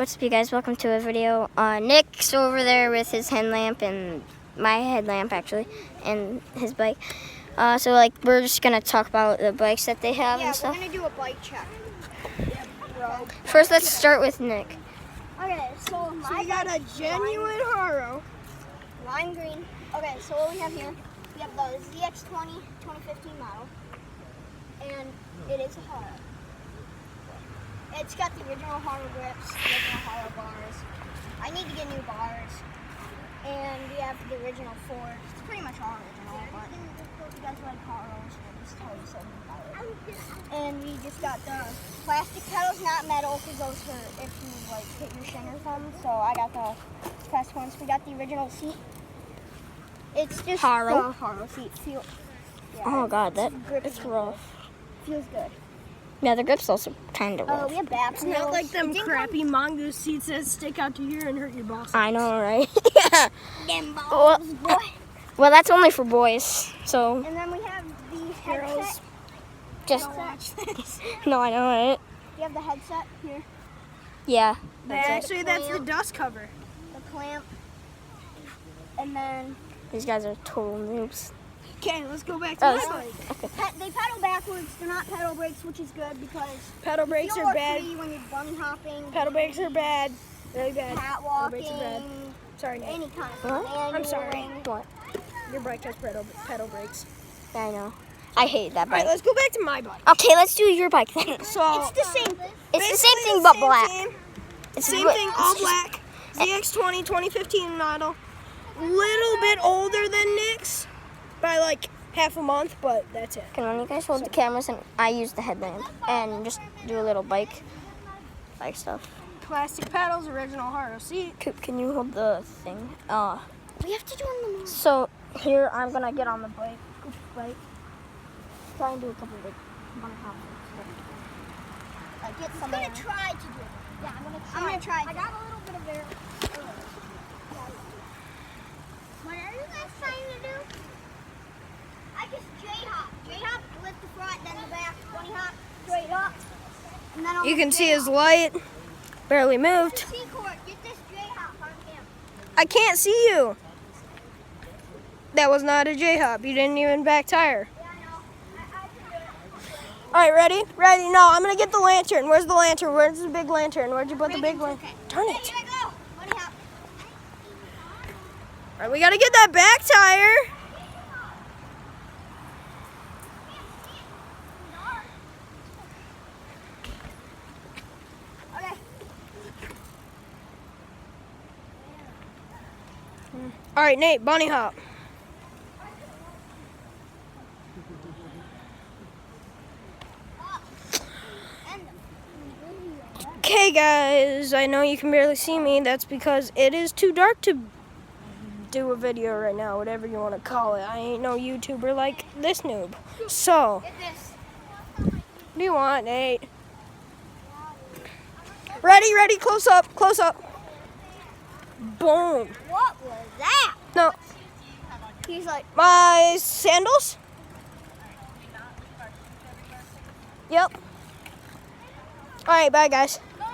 What's up, you guys? Welcome to a video. Nick's over there with his headlamp and my headlamp, actually, and his bike. So, like, we're just going to talk about the bikes that they have and stuff. Yeah, we're going to do a bike check. Yeah, bro. First, let's start with Nick. Okay, so we got a genuine Haro. Lime green. Okay, so what we have here, we have the ZX20 2015 model, and it is a Haro. It's got the original Haro grips, the original Haro bars. I need to get new bars. And we have the original Ford. It's pretty much all original, but if you guys like Haros, just tell you something about it. And we just got the plastic pedals, not metal, because those hurt if you like hit your shin or something. So I got the plastic ones. We got the original seat. It's just Haro? the Haro seat. Oh, God, that's rough. Feels good. Yeah, the grip's also kind of rough. We have back It's not like them crappy mongoose seats that stick out to here and hurt your balls. I know, right? Yeah. Them balls, boy. Well, that's only for boys, so And then we have the headset. just... Don't watch this. No, I know, right? We have the headset here. Yeah. That's the dust cover. The clamp. And then These guys are total noobs. Okay, let's go back to my Oh, bike. they pedal backwards. They're not pedal brakes, which is good because Pedal brakes you'll are look bad. free when you're bunny hopping, Pedal brakes are bad. Really bad. catwalking, brakes are bad. Sorry, Nate. any kind of What? manual. I'm sorry. What? Your bike has pedal brakes. Yeah, I know. I hate that All right, bike. let's go back to my bike. Okay, let's do your bike then. So It's the same. It's the same thing but black. It's Same but- thing, all it's just- black. ZX20 2015 model. Little bit older than Nick's by like half a month, but that's it. Can one of you guys hold the cameras and I use the headlamp and just do a little bike stuff. Plastic pedals, original Haro seat. Coop, can you hold the thing? We have to do it in the morning. So here I'm gonna get on the bike. Coop's bike. Try and do a couple of bunny hops and Like, get some. I'm gonna try to do it. Yeah, I'm gonna try. I got a little bit of air. What are you guys trying to do? I just J-hop. J-hop, lift the front, then the back. Bunny hop, straight up. And then You can see his light. Barely moved. C-Court, get this J-hop on cam. I can't see you. That was not a J-hop. You didn't even back tire. Yeah, I know. I can do it. All right, ready? Ready? No, I'm gonna get the lantern. Where's the lantern? Where's the big lantern? Where'd you put the big lantern? Turn it. Here I go. Bunny hop. All right, we gotta get that back tire. Okay. All right, Nate, bunny hop. Okay, guys, I know you can barely see me. That's because it is too dark to do a video right now, whatever you want to call it. I ain't no YouTuber like this noob. So, Get this. what do you want, Nate? Ready, ready, close up, close up. Boom. What was that? No, He's like, my sandals? Yep. All right, bye, guys. no,